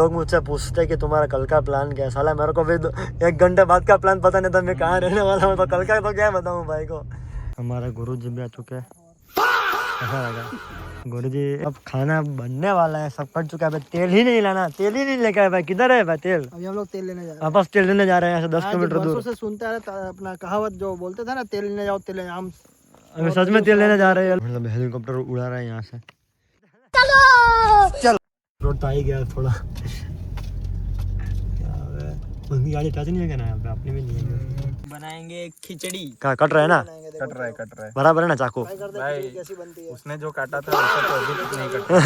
लोग मुझसे पूछते कि तुम्हारा कल का प्लान क्या है। साला मेरे को भी 1 घंटे बाद का प्लान पता नहीं था मैं कहाँ रहने वाला हूँ, तो कल का तो क्या बताऊँ भाई को। हमारे गुरु जी भी आ चुके हैं। कैसा लगा गुरु जी? अब खाना बनने वाला है, सब कट चुका है, तेल ही नहीं लाना, तेल ही नहीं लेकर आए भाई। किधर है भाई तेल? अभी हम लोग तेल लेने जा रहे हैं। वापस तेल लेने जा रहे हैं 10 किलोमीटर दूर से सुनता है अपना कहावत जो बोलते थे ना, तेल लेने जाओ तेल लेने, हम अभी सच में तेल लेने जा रहे हैं। मतलब हेलीकॉप्टर उड़ा रहा है यहाँ से। चलो रोड तो आ ही गया थोड़ा। उनकी गाड़ी टच नहीं है ना यहाँ पे, अपनी भी नहीं है। बनाएंगे खिचड़ी। कहाँ कट रहा है ना? कट रहा है बराबर है ना चाकू? भाई। कैसी बनती है? उसने जो काटा था वैसा तो अभी तक नहीं कटा।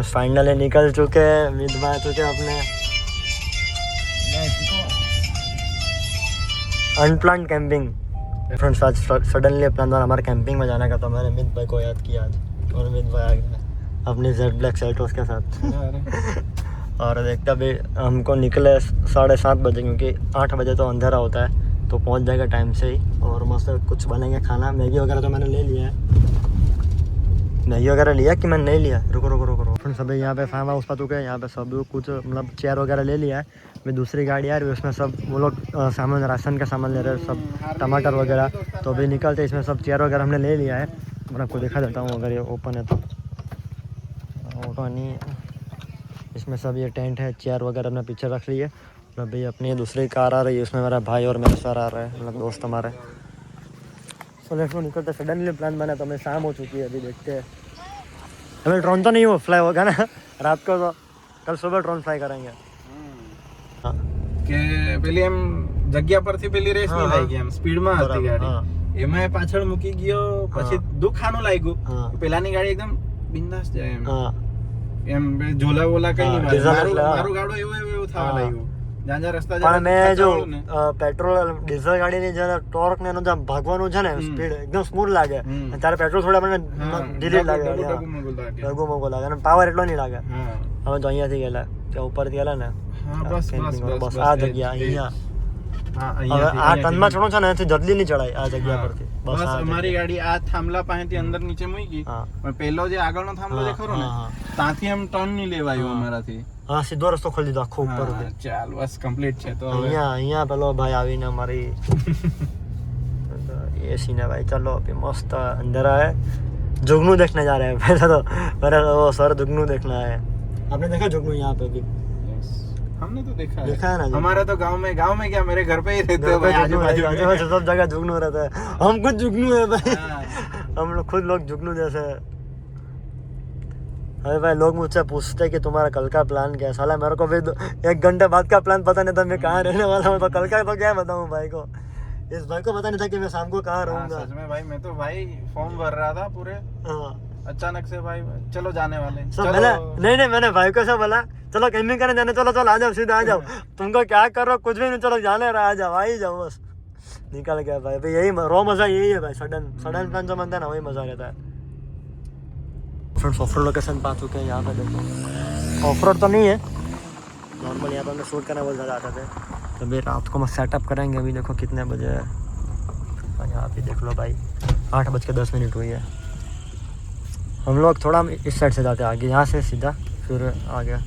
फाइनली निकल चुके हैं, मिदबा चुके अपने अनप्लान्ड कैंपिंग। फ्रेंड्स आज सडनली प्लान था हमारे कैंपिंग में जाने का, तो मैंने मित भाई को याद किया आज, और मित भाई आ गया अपनी जेड ब्लैक सेल्टोस के साथ। और देखते अभी हमको निकले 7:30 बजे, क्योंकि 8 बजे तो अंधेरा होता है, तो पहुंच जाएगा टाइम से ही। और मस्त कुछ बनेंगे खाना। मैगी वगैरह तो मैंने ले लिया है। मैगी वगैरह लिया कि मैंने नहीं लिया? रुको रुको रुको रुको। फ्रेंड्स अभी यहाँ पे फार्म हाउस पर चुके हैं। यहाँ पे सब कुछ मतलब चेयर वगैरह ले लिया है। अभी दूसरी गाड़ी आ रही है, उसमें सब वो लोग सामान राशन का सामान ले रहे हैं, सब टमाटर वगैरह। तो अभी निकलते इसमें सब चेयर वगैरह हमने ले लिया है। मैं आपको दिखा देता हूँ अगर ये ओपन है तो। ओपन नहीं है, इसमें सब ये टेंट है, चेयर वगैरह हमने पीछे रख ली है। अभी अपनी दूसरी कार आ रही है, उसमें मेरा भाई और मेरे सर आ रहे हैं, मतलब दोस्त हमारे। तो लेट्स गो निकलते। सडनली प्लान बना तो हमें शाम हो चुकी है, अभी देखते हैं। हमें ड्रोन तो नहीं हो फ्लाई होगा ना रात को, तो कल सुबह ड्रोन फ्लाई करेंगे। हाँ કે પેલી એમ જગ્યા પરથી પેલી રેસ નહીં લાગી, એમ સ્પીડમાં હતી ગાડી, એમાં પાછળ મૂકી ગયો, પછી દુખાનું લાગ્યું, પેલાની ગાડી એકદમ બિંદાસ જાય એમ, એમ ઝોલા વોલા કઈ નહીં મારે, મારું ગાડો એવું થવા લાગ્યું. પણ મેં જો પેટ્રોલ ડીઝલ ગાડીની જે ટોર્ક ને એનું જે ભાગવાનું છે ને સ્પીડ એકદમ સ્મૂથ લાગે, ત્યારે પેટ્રોલ થોડા મને ઢીલી લાગે, લઘુ મોઘો લાગે, અને પાવર એટલો નહીં લાગે. હવે તો અહીંયાથી ગયેલા ત્યાં ઉપરથી ગયેલા ને, બસ આ જગ્યા અહીંયા હવે આ ટનમાં ચડો છે ને એનાથી જલ્દી નહીં ચડાય આ જગ્યા પરથી. બસ અમારી ગાડી આ થાંભલા પાસેથી અંદર નીચે મૂકી, પણ પેલો જે આગળનો થાંભલો જે ખરો ને ત્યાંથી એમ ટર્ન નહીં લેવાયું અમારાથી. હા સીધો રસ્તો ખોલી દીધો આખો ઉપર. ચાલ બસ કમ્પ્લીટ છે. તો અહીંયા પેલો ભાઈ આવીને અમારી एसी ने भाई चलो अभी मस्त अंदर आए, जुगनू देखने जा रहे हैं. पहले तो मेरा वो सर जुगनू देखना है. आपने देखा जुगनू यहाँ पे भी? हमने तो देखा है ना. हमारा तो गांव में क्या मेरे घर पे ही रहते हैं भाई, आजू-बाजू सब जगह जुगनू रहता है. हम खुद जुगनू है भाई. हम लोग खुद लोग जुगनू जैसे. अरे भाई लोग मुझसे पूछते हैं कि तुम्हारा कल का प्लान क्या है. साला मेरे को भी 1 घंटे बाद का प्लान पता नहीं था मैं कहाँ रहने वाला हूँ, तो कल का तो क्या बताऊँ भाई को. इस भाई को पता नहीं था कि मैं शाम को कहाँ रहूंगा. सच में भाई मैं तो भाई फॉर्म भर रहा था पूरे, अचानक से भाई चलो जाने वाले. नहीं मैंने भाई को सब बोला चलो कैंपिंग करने जाने, चलो आ जाओ सीधा आ जाओ, तुमको क्या कर रहे हो कुछ भी नहीं, चलो जाने रहा, आ जाओ आ ही जाओ बस. निकल गया भाई. भाई यही रॉ मजा यही है भाई. सडन प्लान जो बनता है ना वही मजा रहता है. फ्रेंड्स ऑफ रोड लोकेशन पा चुके हैं. यहाँ पे देखो ऑफ रोड तो नहीं है, नॉर्मल यहाँ पर हमें शूट करना बहुत ज़्यादा आता था. तो अभी रात को हम सेटअप करेंगे. अभी देखो कितने बजे है, यहाँ पे देख लो भाई 8:10 हुई है. हम लोग थोड़ा इस साइड से जाते हैं आगे, यहाँ से सीधा फिर आगे.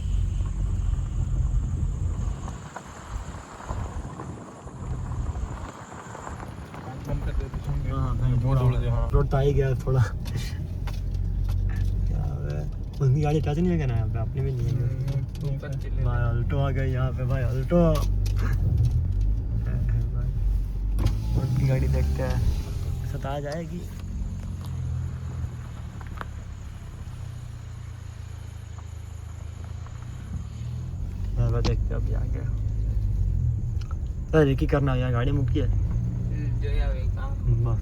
रोड तो आ ही गया थोड़ा. उनकी गाड़ी टच नहीं है ना यहाँ पे, अपनी भी नहीं है. भाई अल्टो आ गई यहाँ पे. भाई अल्टो उनकी गाड़ी देखते हैं सता जाएगी. यहाँ पे देखते अभी आगे. अरे की करना यहाँ गाड़ी मुक्की है बस.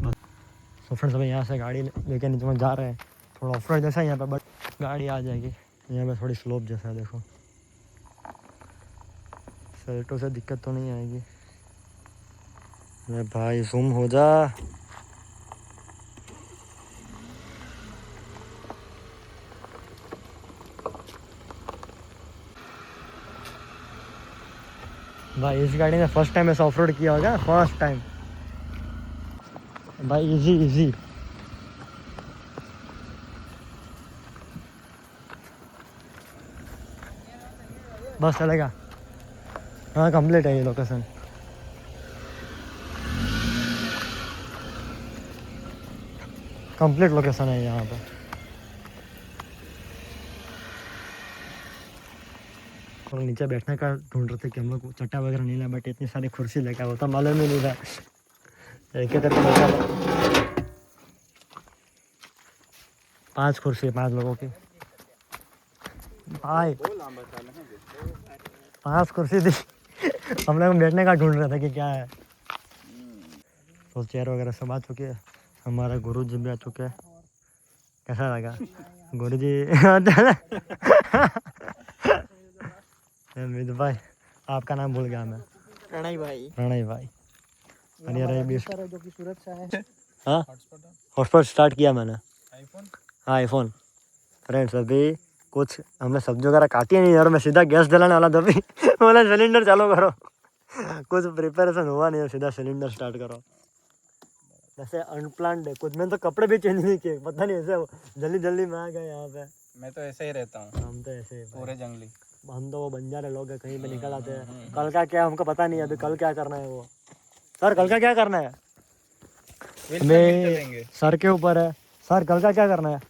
तो फ्रेंड्स अभी यहाँ से गाड़ी लेके नीचे जा रहे हैं. थोड़ा ऑफ रोड जैसा है यहाँ पे, बट गाड़ी आ जाएगी. यहाँ पे थोड़ी स्लोप जैसा है देखो. सेल्टो से दिक्कत तो नहीं आएगी. अरे भाई जूम हो जा. भाई इस गाड़ी ने फर्स्ट टाइम ऐसा ऑफ रोड किया होगा, फर्स्ट टाइम. भाई इजी इजी। बस चलेगा। हाँ कंप्लीट है ये लोकेशन। कंप्लीट लोकेशन है यहाँ पे। और नीचे बैठने का ढूंढ रहे थे कि हम लोग चट्टा वगैरह नहीं लाए, बट इतनी सारी कुर्सी लेकर वो तो मालूम ही नहीं था। एक ही तरह का 5 कुर्सी 5 लोगों की भाई, 5 कुर्सी थी। हम लोग बैठने का ढूंढ रहे थे कि क्या है। तो चेयर वगैरह सब आ चुके हैं। हमारा गुरु जी भी आ चुके हैं। कैसा लगा गुरु जी? अमित भाई आपका नाम भूल गया मैं। प्रणय भाई। प्रणय भाई। ये हमारा दोस्त है जो कि सूरत से है। हाँ हॉटस्पॉट स्टार्ट किया मैंने। आईफोन। हाँ आईफोन। फ्रेंड्स अभी कुछ हमने सब्जी वगैरह काटी है नहीं यार, मैं सीधा गैस जलाने वाला था। अभी बोला सिलेंडर चालू करो। कुछ प्रिपरेशन हुआ नहीं है, सीधा सिलेंडर स्टार्ट करो। वैसे अनप्लान्ड है कुछ। मैंने तो कपड़े भी चेंज नहीं किए, पता नहीं ऐसे जल्दी जल्दी में आ गए यहाँ पे। मैं तो ऐसे ही रहता हूँ। हम तो ऐसे ही भाई। पूरे जंगली। हम तो वो बंजारे लोग हैं, कहीं पे निकल आते हैं। कल का क्या हमको पता नहीं है, अभी कल क्या करना है वो। सर कल का क्या करना है? मैं सर के ऊपर है। सर कल का क्या करना है?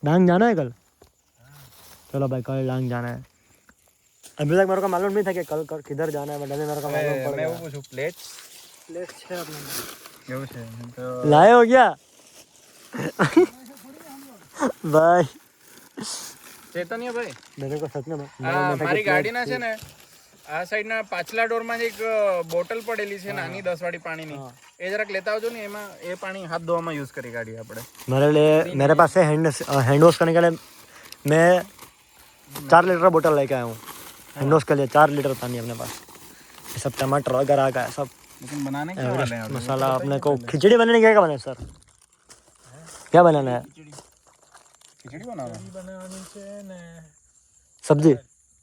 डांग जाना है कल। चलो भाई कल डांग जाना है। अभी तक मेरे को मालूम नहीं था कि कल किधर जाना है, बट अभी मेरे को मालूम पड़ गया। प्लेट है अपने तो लाए हो क्या भाई? ચેતન્ય ભાઈ मेरे को सच में મારી ગાડીના છે ને આ સાઈડના પાછલા ડોરમાં એક બોટલ પડેલી છે નાની 10 વાળી પાણીની, એ જરાક લેતા આવજો ને, એમાં એ પાણી હાથ ધોવામાં યુઝ કરી ગાડી આપણે। मेरे लिए मेरे पास है हैंड वॉश करने के लिए मैं 4 लीटर बोतल लेके आया हूँ। हैंड वॉश के लिए 4 लीटर पानी अपने पास। ये सब टमाटर वगैरह आ गया सब। लेकिन बनाने क्या वाले हैं? मसाला अपने को खिचड़ी बनाने क्या बनाना है सर? क्या बनाना है? खिचड़ी बनानी છે ને सब्जी।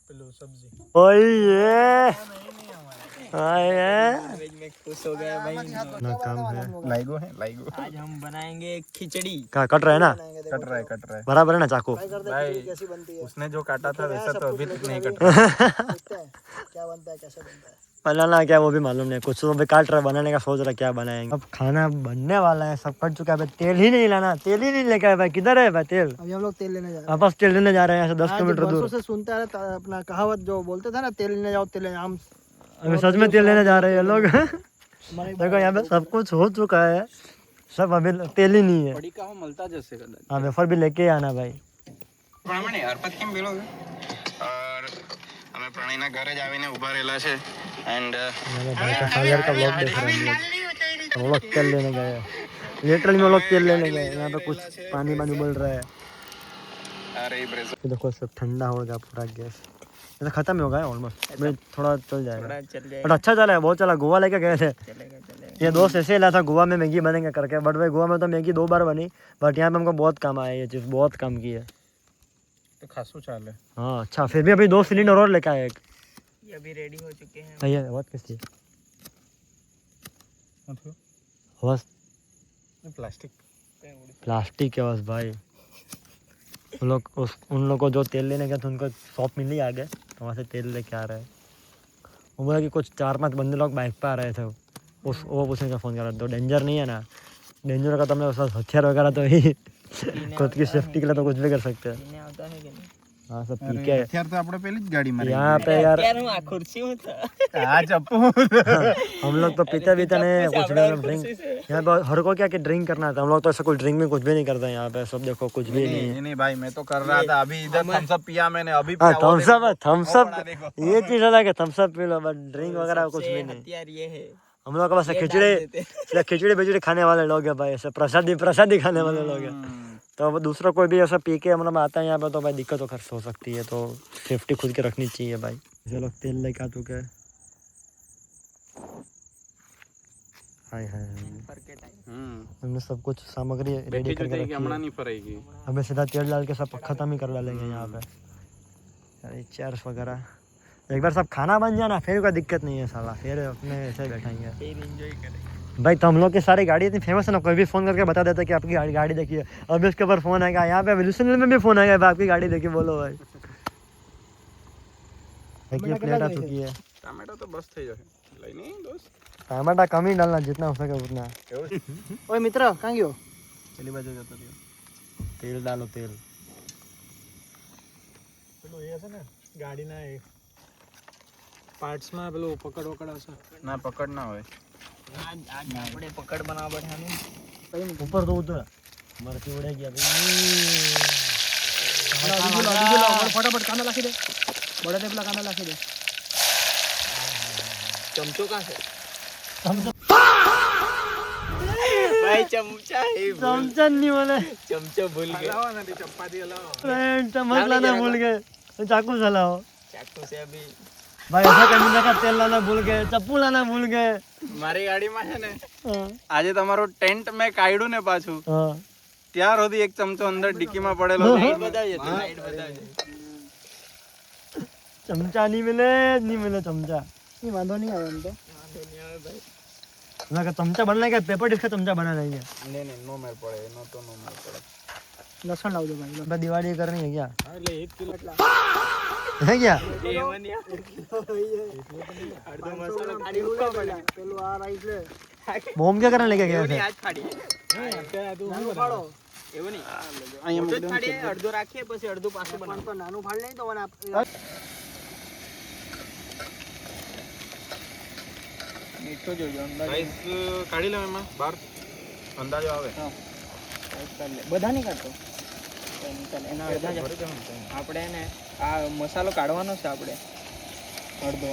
પેલું सब्जी। ओए ये मैं खुश हो गया भाई। ना काम है। लाइगो है लाइगो। आज हम बनाएंगे खिचड़ी। क्या कट रहा है ना? कट रहा है बराबर है ना चाकू? भाई। कैसी बनती है उसने जो काटा था वैसा तो अभी तक नहीं कट रहा। देखते हैं क्या बनता है, कैसे बनता है। बनाना क्या वो भी मालूम नहीं, कुछ तो भी काट रहा है, बनाने का सोच रहा है क्या बनाएंगे। अब खाना बनने वाला है, सब कट चुका है। तेल ही नहीं लाना, तेल ही नहीं लेके आए भाई। किधर है भाई तेल? अभी हम लोग तेल लेने जा रहे हैं। वापस तेल लेने जा रहे हैं, 10 किलोमीटर दूर। से सुनते आ रहे अपना कहावत जो बोलते थे ना, तेल लेने जाओ तेल लेने। हम अभी सच में तेल लेने जा रहे हैं लोग। देखो यहाँ पे सब कुछ हो चुका है, सब अभी तेल ही नहीं है। बड़ी का मलता जैसे कदाच। हाँ वेफर भी लेके आना भाई। પ્રમાણે હરપત કેમ પેલો और અમે પ્રણયના ઘરે જ આવીને ઊભા રહેલા છે એન્ડ मेरे भाई का सागर का व्लॉग देख रहे हैं हम लोग तेल लेने गए। लिटरली में लोग तेल लेने गए। यहाँ पे कुछ पानी पानी उबल रहा है। अरे ब्रेज़ ये देखो सब ठंडा हो गया पूरा गैस। ये तो खत्म ही हो गया ऑलमोस्ट। मैं थोड़ा चल जाएगा बट अच्छा चला है, बहुत चला। गोवा लेके गए थे। ये दोस्त ऐसे ही लाया था गोवा में मैगी बनेंगे करके, बट भाई गोवा में तो मैगी 2 बार बनी, बट यहाँ पे हमको बहुत काम आया। ये चीज़ बहुत काम की है। तो खासू चाल है। हाँ अच्छा, फिर भी अभी 2 सिलेंडर और लेके आए। ये अभी रेडी हो चुके हैं। सही है बहुत किस चीज़ बस प्लास्टिक प्लास्टिक है बस भाई। उन लोग को जो तेल लेने गए थे उनको शॉप मिल ही आ गए, तो वहाँ से तेल लेके आ रहे हैं। वो बोला कि कुछ 4-5 बंदे लोग बाइक पे आ रहे थे। वो पूछने का फ़ोन कर रहा था। तो डेंजर नहीं है ना? डेंजर का तो हमने उसका हथियार वगैरह तो ही खुद की सेफ्टी के लिए तो कुछ भी कर सकते हैं। हाँ सब ठीक है। हथियार तो આપણે પેલી જ ગાડીમાં यहाँ पे यार હું આ ખુરશી में था। આ ચપ્પુ हम लोग तो पीते बीते नहीं, कुछ भी ड्रिंक यहाँ पे हर को क्या कि ड्रिंक करना था। हम लोग तो ऐसा कोई ड्रिंक में कुछ भी नहीं करते यहाँ पे। सब देखो कुछ भी नहीं है। नहीं भाई मैं तो कर रहा था अभी इधर थम्स अप पिया मैंने अभी हाँ पिया। वो थम्स अप देखो। ये चीज़ अलग है। थम्स अप पी लो, बट ड्रिंक वगैरह कुछ भी नहीं। यार ये है हम लोग का बस खिचड़ी बिचड़ी खाने वाले लोग हैं भाई। ऐसे प्रसादी खाने वाले लोग हैं। तो अब दूसरा कोई भी ऐसा पी के मतलब आता है यहाँ पे तो भाई दिक्कत तो खर्च हो सकती है। तो सेफ्टी खुद की रखनी चाहिए भाई। ये लोग तेल लेके आ चुके हैं। हाय हाय हमने सब कुछ सामग्री रेडी करके रखी है। नहीं पड़ेगी। हमें सीधा तेल डाल के सब खत्म ही कर डालेंगे यहाँ पे। अरे चेयर्स वगैरह एक बार सब खाना बन जाना फिर कोई दिक्कत नहीं है साला। फिर अपने ऐसे बैठेंगे, फिर एंजॉय करेंगे। भाई तो हम लोग की सारी गाड़ी इतनी फेमस है ना, कोई भी फोन करके बता देता है कि आपकी गाड़ी देखिए, अभी उसके ऊपर फोन आएगा, यहाँ पे एवोल्यूशनल में भी फोन आएगा आपकी गाड़ी देखिए, बोलो भाई। देखिए प्लेट आ चुकी है। टमाटर तो बस થઈ જશે લઈ નહીં દોસ્ત, टमाटा कम ही डालना, जितना हो सके उतना। ओए मित्र कहाँ गयो? પેલી બાજુ જતો રહ્યો। तेल डालो तेल। પેલું એ હશે ને ગાડીના એ પાર્ટ્સમાં પેલું પકડ વકડ હશે ના પકડ ના હોય। આપણે પકડ બનાવવા બેઠાનું કઈ નહીં ऊपर तो उतर, मरती उड़ेगी अभी। ફટાફટ કાંદા નાખી દે, બળે તે પેલા કાંદા નાખી દે। ચમચો કાં છે? ભાઈ ચમચા એ चमचा नहीं बोले, ચમચો ભૂલ ગયો। ચપાતી હલાવો। फ्रेंड चम्मच लाना भूल गए, चाकू चलाओ। ચાકુ से अभी भाई ऐसा करने का, तेल लाना भूल गए, चप्पू लाना भूल गए। મારી ગાડીમાં છે ને हाँ, આજે તમારો ટેન્ટ મેં કાઢ્યું ને પાછું, हाँ। ત્યાર સુધી એક ચમચો અંદર ડિક્કીમાં પડેલો છે। બતાવજે લાઈટ બતાવજે। चमचा नहीं मिले चमचा। नहीं वांधो नहीं आया हम तो। ना का चमचा बनना है, क्या पेपर डिश का चमचा बना नहीं है? નહીં નહીં નો મેળ પડે, એનો તો નો મેળ પડે। लसन लावજો भाई। बस दिवाली करनी है क्या? એટલે 1 કિલો है क्या? અડધો મસાલો ખાલી ઉકા પડે પેલું આ રાઈસ લે बॉम्ब क्या करने लेके गया थे? આજ ફાડી નાનું ફાડો એવું નહીં અહીંયા મોટો ફાડીએ અડધો રાખીએ પછી અડધો પાછું બનાવો તો નાનું ફાડ નહીં તો મને મીઠો જોજો અંદર રાઈસ કાઢી લે એમાં બહાર અંદાજો આવે। બધા નહીં કાઢતો એના અડધા જ આપણે ને આ મસાલો કાઢવાનો છે આપણે અડધો।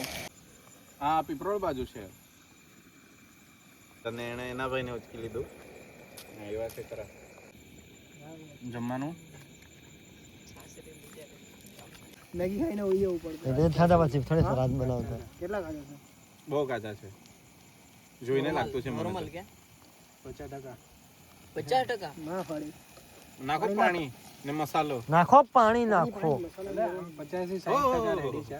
હા પીપરોળ બાજુ છે, તને એણે એના ભાઈને ઉચકી લીધું આવ્યા છે ખરા જમવાનું। મેગી ખાઈને હોઈએ ઉપર ये था बस थोड़े सा रात बनाओ था। કેટલા કાઢ્યો છે? બહુ કાચા છે, જોઈને લાગતું છે મને નોર્મલ તો। કે 50% ના ફાડી નાખો પાણી ને મસાલો। नाखो पानी नाखो। 50-60% રેડી છે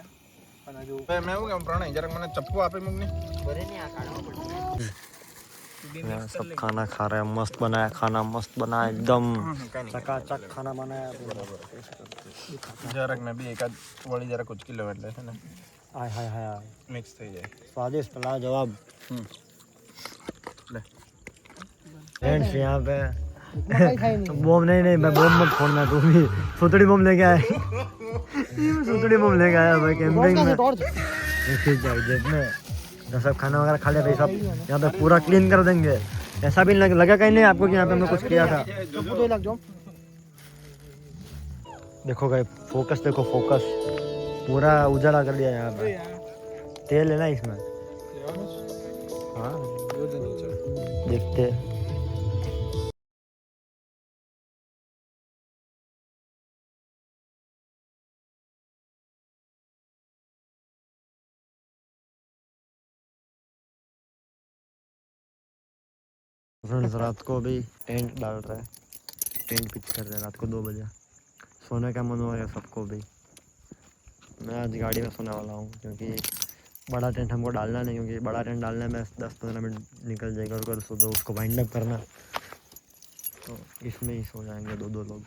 પણ હજુ મેં એવું કેમ પ્રણય જરાક મને ચપ્પુ આપી મૂક ને। ભરે નહીં આ કાઢવા પડશે। यहाँ सब खाना खा रहे हैं, मस्त बनाया खाना, मस्त बनाया एकदम चकाचक खाना बनाया। જરાક ને બી એકાદ વળી જરાક ઉચકી લો એટલે છે ને हाय हाय हाय મિક્સ થઈ જાય। स्वादिष्ट लाजवाब। ले फ्रेंड्स यहाँ पे કઈ થાય નહીં बॉम्ब नहीं मैं बॉम्ब मत फोड़ना, तू भी सुतड़ी बॉम्ब लेके आए। सुतड़ी बॉम्ब लेके आया भाई कैंपिंग में। देखिए जाए जेब में जब सब खाना वगैरह खा लिया भाई सब यहाँ पे पूरा क्लीन कर देंगे। ऐसा भी लगा कहीं नहीं आपको कि यहाँ पे हमने कुछ किया था। ચપ્પુ તો લાગજો देखो भाई फोकस देखो, फोकस पूरा उजाला कर दिया यहाँ पे। तेल है ना इसमें, हाँ देखते फ्रेंड्स रात को अभी टेंट डाल रहे हैं, टेंट पिच कर रहे हैं रात को 2 बजे। सोने का मन हो रहा है सबको भी। मैं आज गाड़ी में सोने वाला हूँ क्योंकि बड़ा टेंट हमको डालना नहीं, क्योंकि बड़ा टेंट डालने में 10-15 मिनट निकल जाएगा और सुबह उसको वाइंड अप करना, तो इसमें ही सो जाएंगे 2 लोग।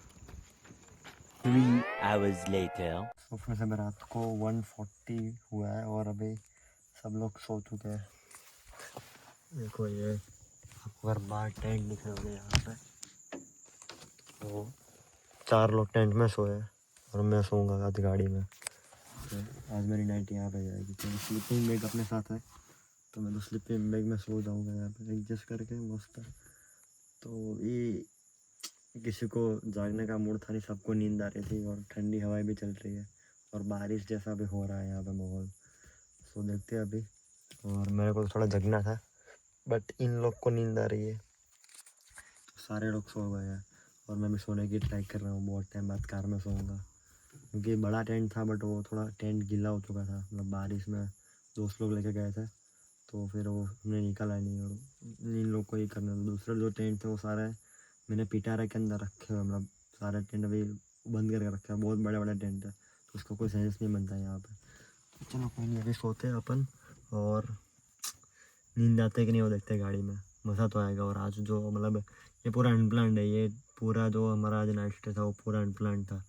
3 hours later. तो फिर से रात को 1:40 हुआ है और अभी सब लोग सो चुके हैं। देखो ये आपको अगर बाहर टेंट दिख रहे होंगे यहाँ पे, तो 4 लोग टेंट में सोए और मैं सोऊंगा आज गाड़ी में। तो आज मेरी नाइट यहाँ पे जाएगी, तो स्लीपिंग बैग अपने साथ है, तो मैं तो स्लीपिंग बैग में सो जाऊँगा यहाँ पे एडजस्ट करके मस्त। तो ये किसी को जागने का मूड था नहीं, सबको नींद आ रही थी और ठंडी हवाएं भी चल रही है और बारिश जैसा भी हो रहा है यहाँ पे माहौल। सो देखते हैं अभी। और मेरे को तो थोड़ा जगना था बट इन लोग को नींद आ रही है, तो सारे लोग सो गए हैं और मैं भी सोने की ट्राई कर रहा हूँ। बहुत टाइम बाद कार में सोऊंगा क्योंकि बड़ा टेंट था बट वो थोड़ा टेंट गीला हो चुका था, मतलब बारिश में दोस्त लोग लेके गए थे तो फिर वो हमने निकाला नहीं और इन लोग को ही करना था। दूसरे जो टेंट थे वो सारे मैंने पिटारे के अंदर रखे हुए, मतलब सारे टेंट अभी बंद करके रखे हैं। बहुत बड़े बड़े टेंट है तो उसका कोई सेंस नहीं बनता यहाँ पे। चलो कोई नहीं, अभी सोते हैं अपन और नींद आते कि नहीं वो देखते हैं गाड़ी में, मज़ा तो आएगा। और आज जो मतलब ये पूरा अनप्लान्ड है, ये पूरा जो हमारा आज नाइट स्टे था वो पूरा अनप्लान्ड था।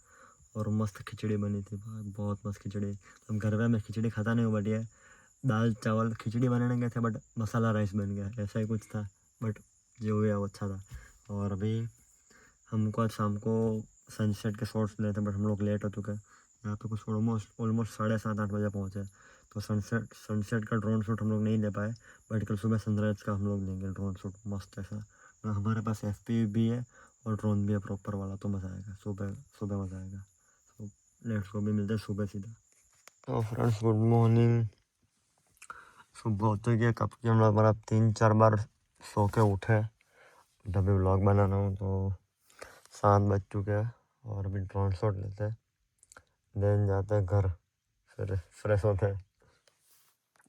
और मस्त खिचड़ी बनी थी भाई, बहुत मस्त खिचड़ी। हम घर में मैं खिचड़ी खाता नहीं हूँ, बट ये दाल चावल खिचड़ी बनाने गए थे, बट मसाला राइस बन गया, ऐसा ही कुछ था। बट जो हुआ वो अच्छा था। और अभी हमको आज शाम को सनसेट के शॉट्स लेते हैं, बट हम लोग लेट हो चुके हैं। यहाँ पे कुछ ऑलमोस्ट 7:30-8 बजे पहुँचे। तो सनसेट का ड्रोन शूट हम लोग नहीं ले पाए, बट कल सुबह सनराइज का हम लोग लेंगे ड्रोन शूट मस्त ऐसा। हमारे पास FPV भी है और ड्रोन भी है प्रॉपर वाला, तो मज़ा आएगा। सुबह मज़ा आएगा। तो लेट्स गो, भी मिलते हैं सुबह सीधा। तो फ्रेंड्स गुड मॉर्निंग। सुबह होते कि कब की हम लोग मतलब 3-4 बार सो के उठे, तभी व्लॉग बनाना हूँ। तो 7 बज चुके हैं और अभी ड्रोन शॉट लेते हैं, देन जाते हैं घर, फिर फ्रेश होते हैं।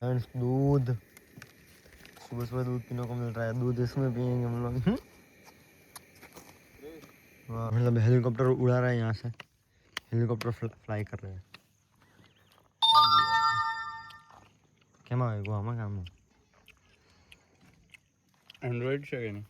फ्रेंड्स दूध, सुबह दूध पीने को मिल रहा है, दूध इसमें पियेंगे हम लोग। मतलब हेलीकॉप्टर उड़ा रहा है यहाँ से, हेलीकॉप्टर फ्लाई कर रहे हैं। क्या मांगे गोवा काम में एंड्रॉइड से नहीं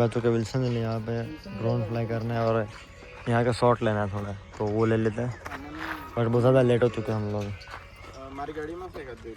सब चुके विल्सन ने यहाँ पे ड्रोन फ्लाई करना है और यहाँ का शॉट लेना है थोड़ा, तो वो ले लेते हैं। बट बहुत ज़्यादा लेट हो चुके हैं हम लोग। हमारी गाड़ी में से कर दे